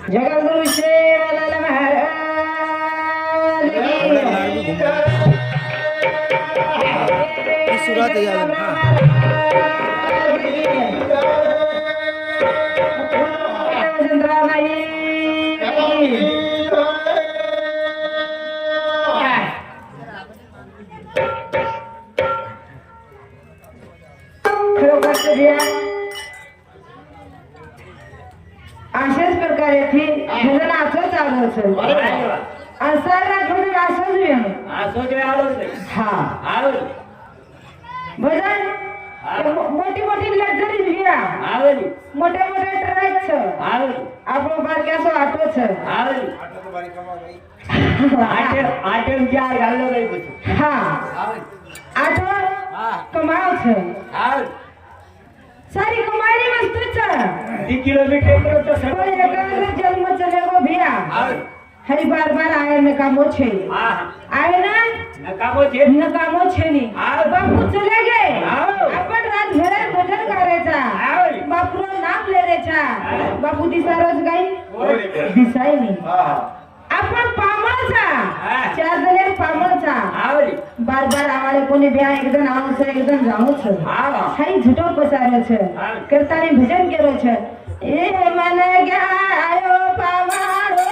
जगद्गुरु श्री महाराज की शुरुआत है यार। अशाच प्रकारे थी भजन असं चालू असेल हा भजन मोठी मोठी लक्झरी घ्या मोठ्या मोठ्या ट्रकच आपण बारक्याचं ऑटोच हा ऑटो कमावच सारी कमाई वस्तूच किलोमीटर जन्म चले गो भिया हरी बार बार आए नकामो छे आए ना नकामो छे नी बापू चले गए आपण रात भर भजन करायचा बापूचं नाम लेरेचा बापू दिसा रोज गाई दिसाय नी आपण पामळचा चार जणे पामळचा बार बार आवाले कोणी ब्या एक जण आवच एक जण जाऊच हाई झुटो पसारच करताने भजन केरो छ ए मन गया आयो पामारो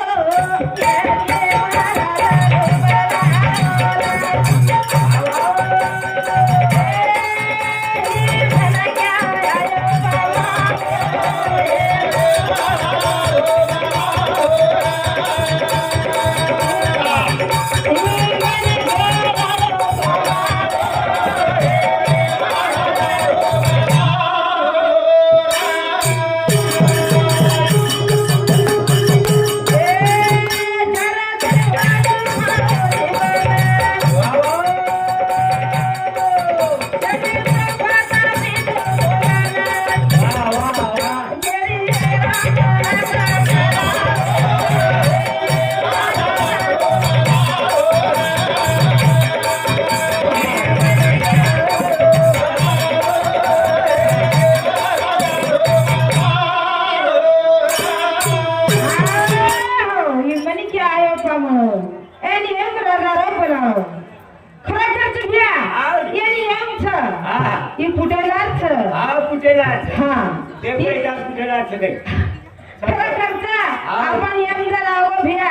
आपण एम जरा भिया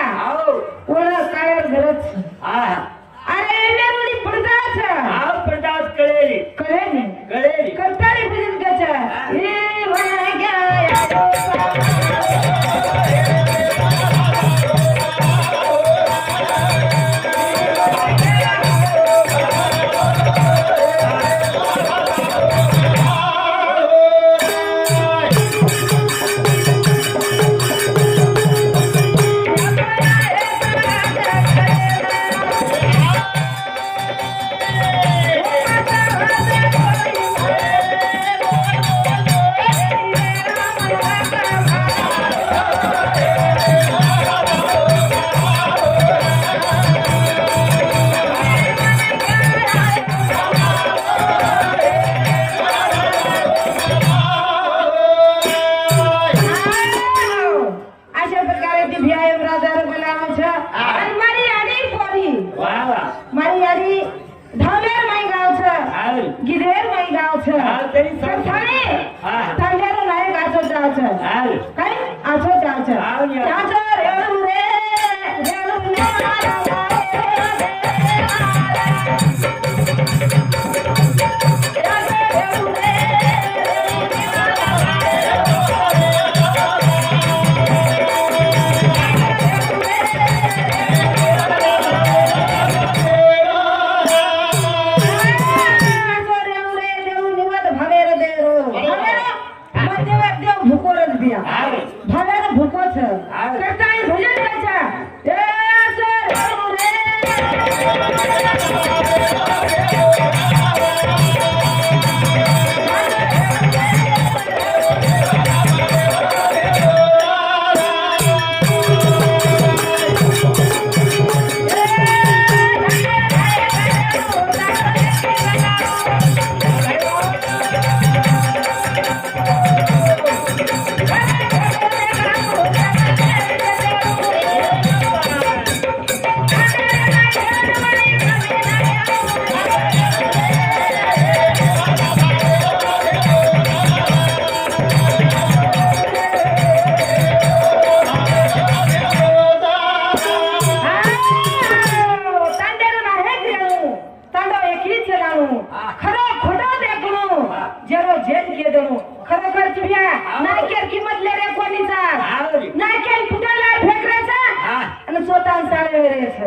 ओळख काय घरच अरे मेरुडी पडताच कळेली करताली भजन त्याच्या हे म्हणा गया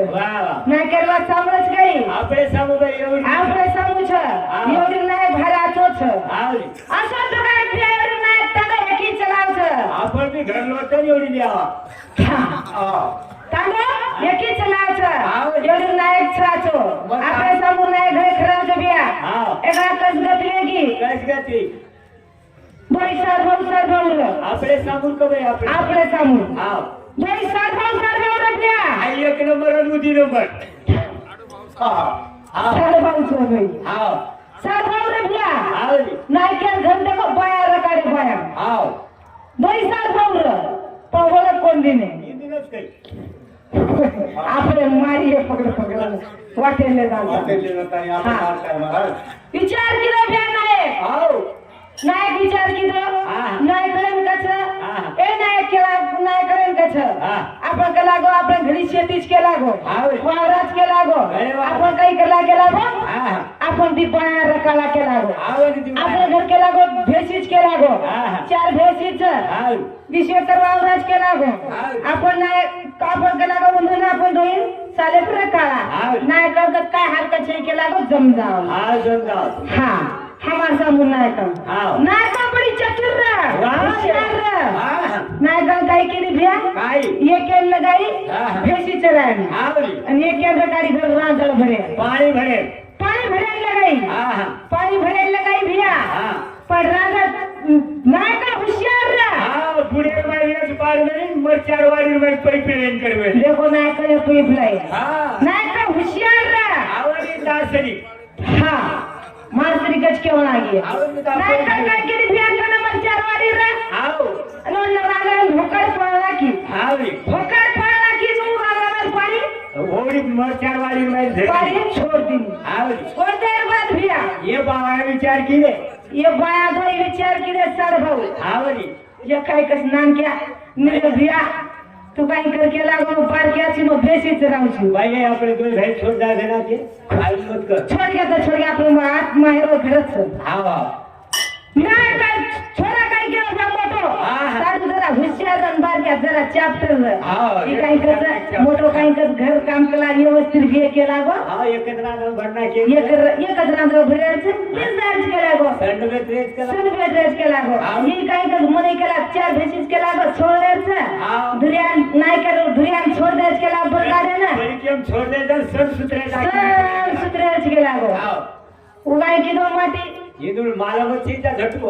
नाही केला सामरच काही આપણે સામુ ભાઈ એવું આપણે સામું છે એવડી નાયક ભારે આચો છે અસર તો કાંઈ ફેવડી નાયક તાને એકી ચલાવ છે आपण बी घर लोट एवढी द्यावा તાને એકી ચલાવ છે એવડી નાયક છે આચો આપણે સામું નાયક ઘરે ખરાબ છે બિયા એકા કસગત લેગી કશ ગતિ દોઈ સાર ભંગ આપણે સામુ કબે આપણે સામું હા દોઈ સાર ભંગ બિયા આ એક નંબર અને ઉધી નંબર હા સાર ભંગ છે ભાઈ હા સાર ભંગ બિયા હા નાયક ઘર દેખો બાયા રકાડે બાયા હા દોઈ સાર ભંગ પણ ઓળખ કોણ દીને ઈ દિવસ કઈ આપણે મારીએ પકડ વાટે લે દાદા વિચાર કીધો બે નાયક આવ નાયક વિચાર કીધો નાયક કરેન કછ એ નાયક કેલા નાયક કરેન કછ આપણે કે લાગો આપણે ઘડી શેતી જ કે લાગો વાવરાજ કે લાગો આપણે કઈ કલા કે લાગો आपण दी बाया रकाला के लागो આપણે ઘર કે લાગો ભેંસી જ કે લાગો ચાર ભેંસી છે વિશે કરવા વાવરાજ કે લાગો आपण आपण के लागो म्हणून आपण दोन साले पर रकाला नायक का काय हरकत છે કે લાગो जमजाव હા જંગાવ हाँ हमार सामू नायक नायक बड़ी चतुर नायक गाय के लिए भैया काय ये केन लगाई भैंसी चराई आवली आणि ये केन गाड़ी घर रांदळ भरे पाणी भरे पानी भरे लगाई पानी भरे लगाई भैया पर राजा नायक होशियार હા પુડે મારી પાર નહીં મરચાર વાળી માં પાઇપ લેન કરવે देखो नायक ने पीप लाई હા नायक होशियार આવડી દાસરી हाँ मारसरी गच के होना गया नायक गाय के लिए भैया का नंबर 4 वाली रे આવ नो नवाला भोकर पड़ला की આવડી भोकर पड़ला की नु रावण पानी ઓડી મરચાર વાળી માં पानी छोड़ दी આવડી थोड़ी देर बाद भैया ये बाबा विचार कीले ये बाया दो विचार की रे सर भाऊ आवडी ये काय कस नाम क्या मेरे भैया तू काय करके लागो पार क्या छी नो बेसी चराऊ छी ભાઈ આપણે કોઈ ભાઈ છોડતા દેના છે આઈ મત કર छोड़ के आपने हाथ मारो घरत छ આવો ना काय छोरा काय के मोटो साडू जरा होशियार रन बार क्या जरा चैप्टर ये काय कर मोटो काय कर घर काम कला व्यवस्थित घे के लागो હા એકદરા નો ભરના કે ये कचरा दो भरे छ डिस्चार्ज के लागो દંડ में ट्रेस करा सन पे ड्रेस के लागो ये काय कर मने के लाग चार भेसिस के लागो छोड़े छ दुरियान नाय करो दुरियान छोड़ दे के लाग बता दे ना बड़ी केम छोड़ दे दर सब सुतरे सन सुतरे के लागो आओ उगाई की दो माटी ये दूर माला मत चीता झटको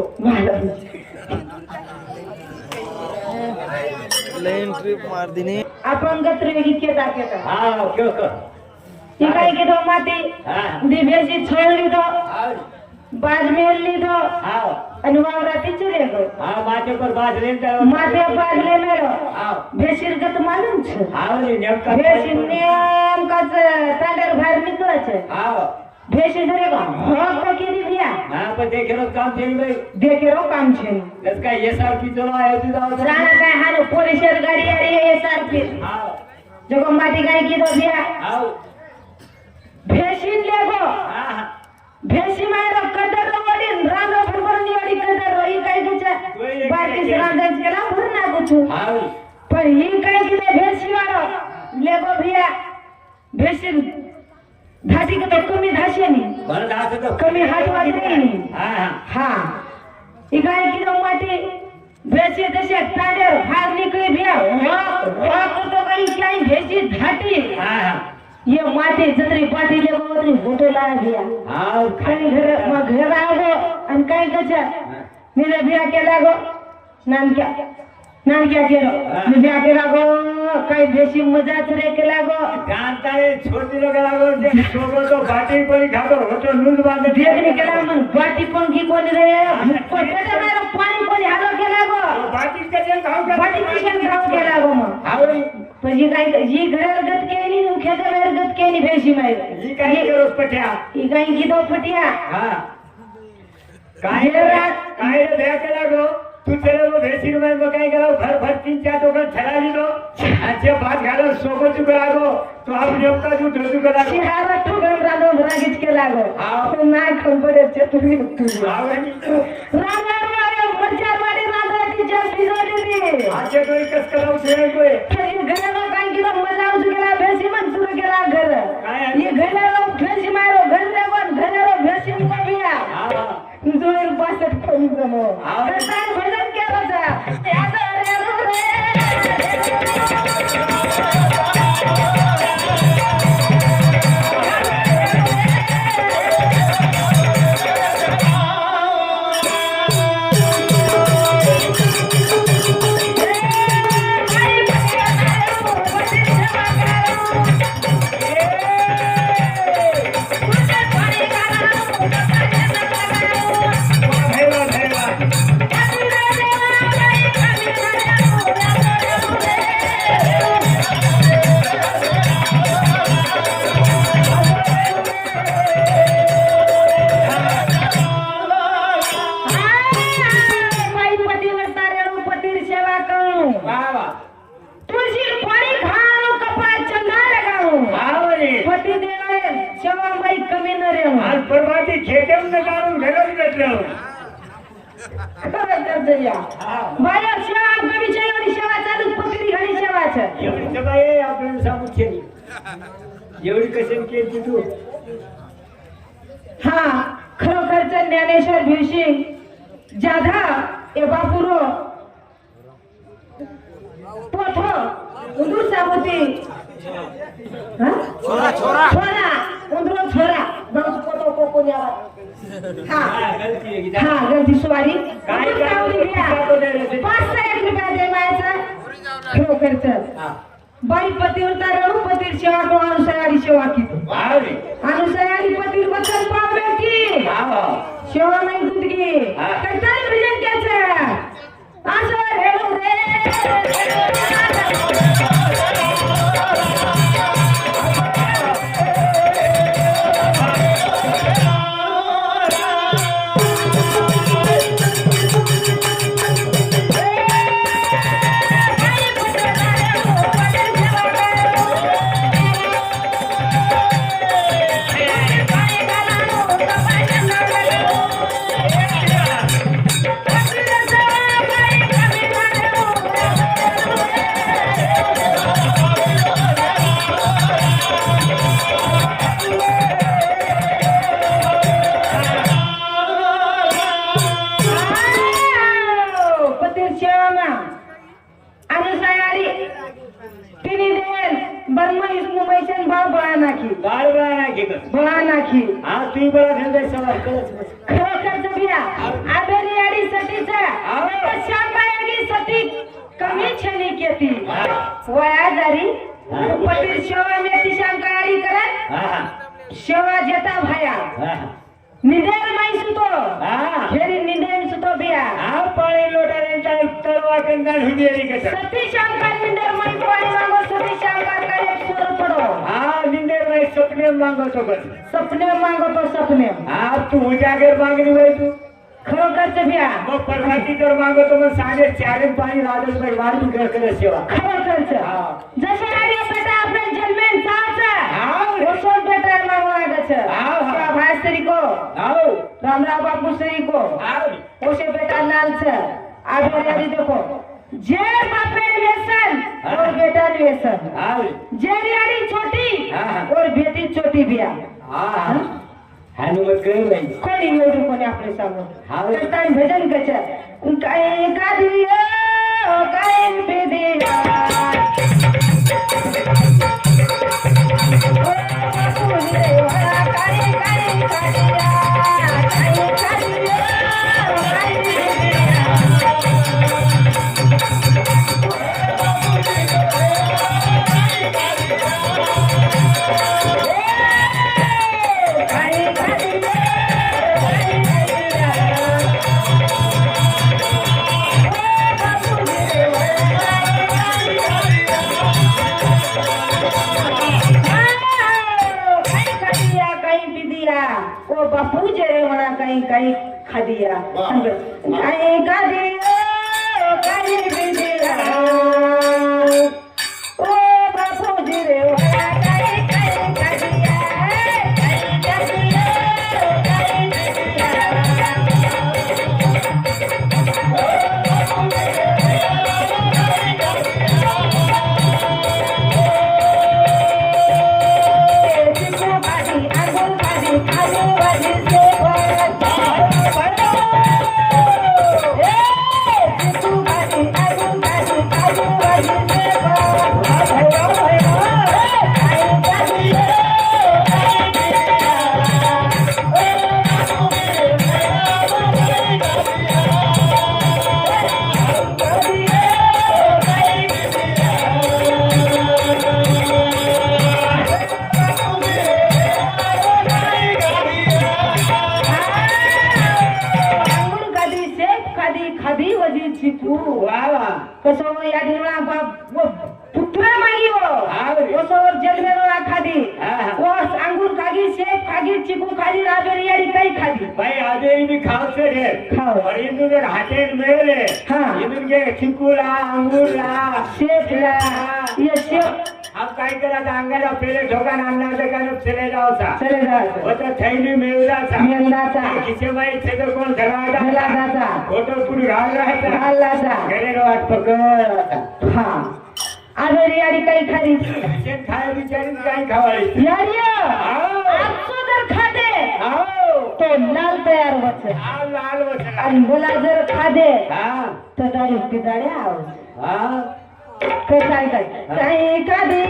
लाइन ट्रिप मार दिने आपण गत्रेगी केता हां क्यों कर ये काय की दो माटी हां दी भेसी छोड़ ली दो आओ बाज मेल ली दो आओ अनुवावराती चले गो हां माथे पर बाज लेन जाओ माथे बाज ले मेरो आओ भेसीर गत मालूम छ आओ ये नेम का भेसी नेम का तांडर बाहेर निकळे छ आओ भेसी जरे का हक पकेली भैया हां पर देखे रो काम थई भाई देखे रो काम छे इसका एसआरपी चलो आयो तू जाओ राणा काय हानो पोलिसर गाडी आली एसआरपी आओ जगो माटी गाय की दो भैया आओ भेसी लेगो हां भेसी मारो कदर रोडी रानो भरभरनी वाली कदर रोई काय कच बाकी रांदज केला भरना कुछ आओ पर ही काय की दो भेसी वालो लेगो भैया भेसी धासी के तो कमी धासी नहीं भर दास तो कमी हाथ वाली नहीं हां हाँ ये गाय की दो माटी भेसी जैसे तांडर बाहर निकले भैया वाह तो कहीं क्या ही भेसी घाटी हां ये माटी जतरी पाटी ले बोतरी फोटो लाया भैया आओ कहीं घर आओ अन कहीं कचा मेरे भैया के लागो नाम क्या केरो भैया के लागो कहीं बेसी मजा चले के लागो जानता है छोटी लोग लागो जे छोगो तो बाटी परी खातो होतो लूज बांध देखने के लागो मन बाटी पंखी कोन रे कोई बेटा मेरा पानी कोनी हालो के लागो बाटी के जे खाओ बाटी किशन खाओ के लागो म आओ पण ये काय ये घर गत के नी खेत में गत के नी बेसी माय ये काय करो पटिया ये काय की दो फटिया हां काय रे भैया के लागो तू चले वो भेसी में मकाई करा घर भर 3-4 टोकन छला ली दो अच्छे बात घालो सोको चु करागो तो आप नेमका जो ढोजू करा सिहारा ठोकर रानो भरागिच के लागो आओ ना खंबरे चतुरी तू आओ नी रानर वाले मरचार वाले रानर की जल बिजोड़ी रे आजे तो कस कराऊ छे कोई फिर ये घर में काई की तो मजा उस गेला बेसी मन सुर गेला ये घरारो भेस मारो घरदेवन घरारो भेसिन को बिया जोर 62 कोणी जमो काय भजन केलं जा त्याचा एवढी कशाने केली तू हा खरोखरच ज्ञानेश्वर भिवसिंग जाधा ए बापुरो पोथो उंदूर साबुती छोरा उंदरो छोरा बाबू पोतो कोको न्यावा हा गलती सॉरी काय काय 5 रुपया दे मायचा खरोखरच बाई पतिव्रता रघुपती सेवा को अनुसयारी सेवा की अनुसयारी पति वचन पावे की सेवा नहीं दूध की कंटाळ भजन क्याचं असं हेलो रे सेवा जेता भया निदेर माई सुतो फेरी निदेर सुतो बिया पाणी लोटारेंचा तरवा कंगाण हुदेरी कसा सती शंकर निदेर माई पाणी मागो सती शंकर काय सोर पडो निदेर माई सपने मागो तो सपने तू उजागर मागणी वय तू खरोखरच बिया मग परमाती तर मागो तो मग 4.5 पाणी राजल बाई वाढू कर सेवा खरोखरच जसे आगे बेटा आपले जन्मेन साच ओसो बेटा मागो लागछ भाई सरी को रामराव बापू सरी को ओसे बेटा लाल छ आगे रेडी देखो जे बापे व्यसन और बेटा व्यसन जे रियाड़ी छोटी और बेटी छोटी बिया हनुमत करे भाई कोणी एवढं कोणी आपले सामोर काय भजन कच काय का दिया काय बेदिया ओ बापू देवा काय काय कादिया काय कादिया काय बापू जे म्हणा काही खादिया काही खादिया काही बिदिया ओ बापू जी रे म्हणा काही खादिया काही खादिया काही बिदिया वो या दिन में वो पुत्रा मांगी वो सोर जग में रो खादी वो अंगूर खागी सेब खागी चीकू खादी राबेरी यारी कई खादी भाई आधे भी खाओ से रे खाओ और इनको के हाथे में ले हाँ इनको के चीकू ला अंगूर ला सेब ला ये सेब आप काय करा था अंगाला पहिले ठोका आणला तर काय चले जाओ सा चले जाओ वो तो थैली मिळला सा मिळला सा किसे माई छे तो कोण धरावा मिळला सा फोटो पुरी घाल रहा था घालला सा घरे रो हात पकड हाँ आवेरी यारी कई खादी शेत खाय बिचारी काय खावायची यारियो आओ आपसो जर खादे आओ तो लाल तयार होते आओ लाल वचला आणि बोला जर खादे हां तो दारू पिदाडे आव हां काय काही खादी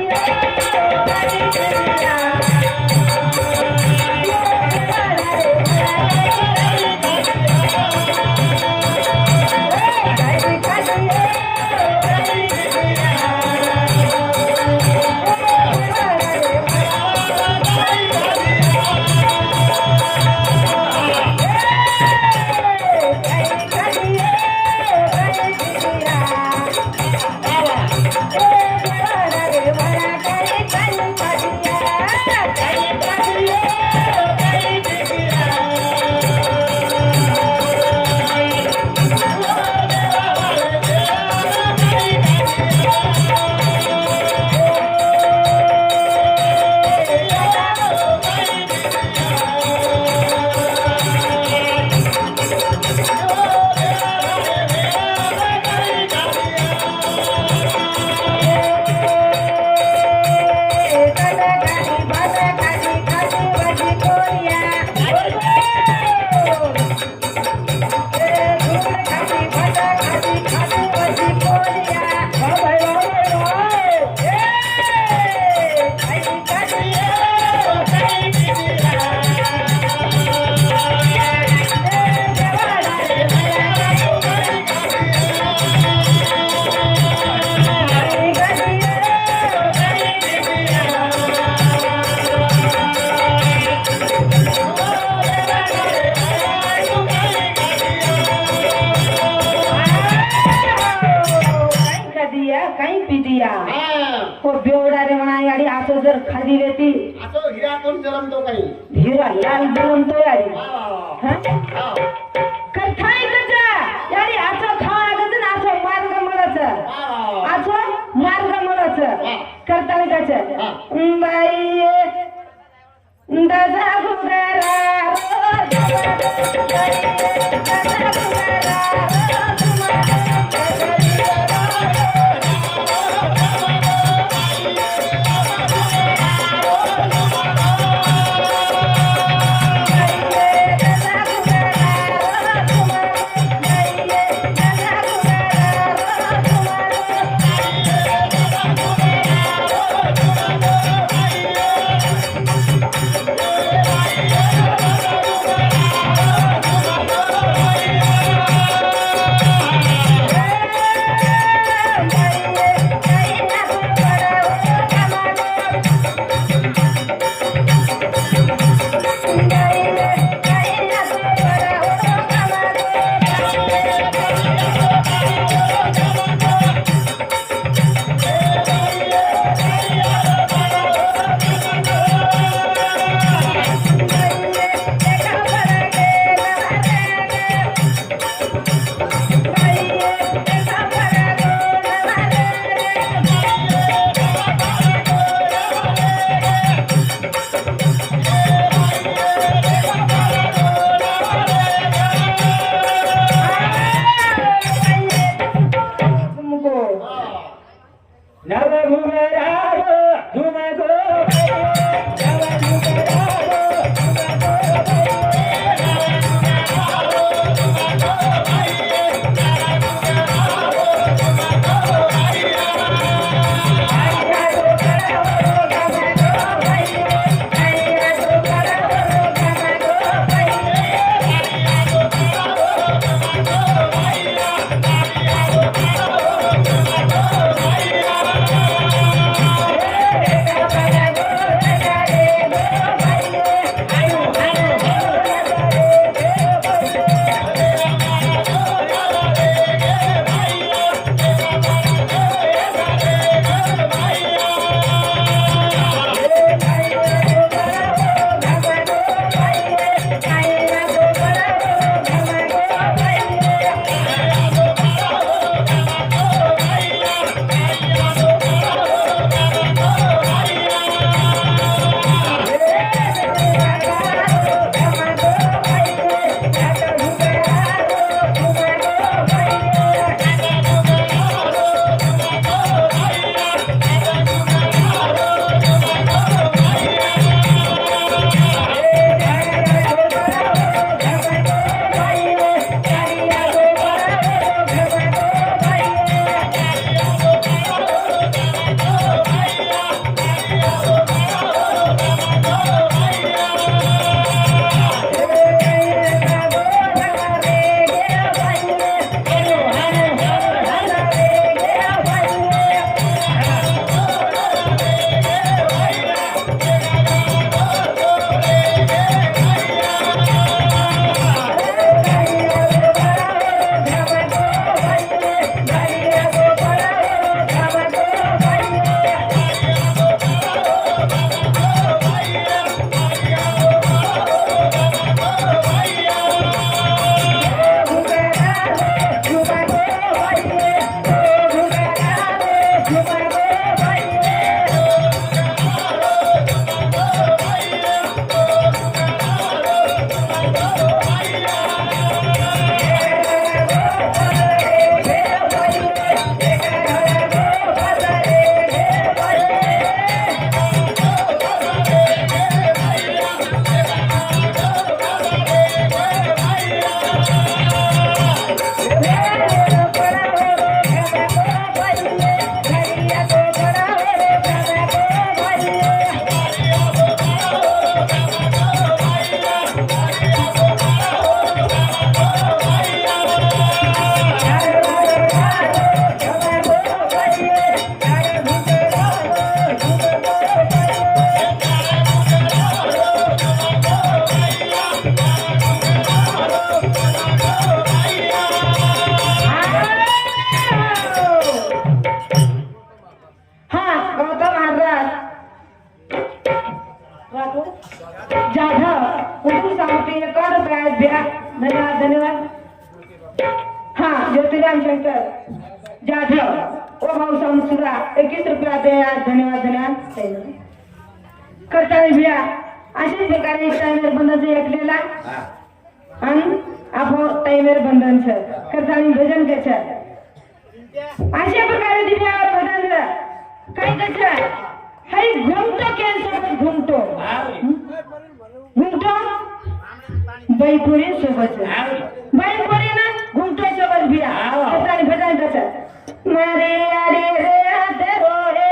हो बेवडा रे म्हणा याडी असं जर खाली रेती असं हिरा कोण जलमतो काही हिरा लाल जलमतो याडी हा कथाय कजा याडी असं खावा लागत ना असं मार्ग मळाचं असं मार्ग मळाचं करता कच बाई दादा गुगारा पावती 1 रुपया द्या. धन्यवाद धन्यवाद. हा ज्योतिराम शंकर जाधव ओ भाऊ सामसुरा 21 रुपया द्या. धन्यवाद धन्यवाद. करता भैया अशाच प्रकारे टायमर बंधनचं ऐकलेला आणि आपण टायमर बंधनचं करता भजन त्याच्यात अशा प्रकारे दिव्यावर भजन काय त्याच्यात हाय घुमतो सोबत घुमतो घुमतो बैपुरी सोबत बैपुरी ना घुमतो सोबत भिया करता भजन त्याच्यात मारे अरे रे आते रोहे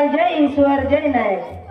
जय ईश्वर जय नायक.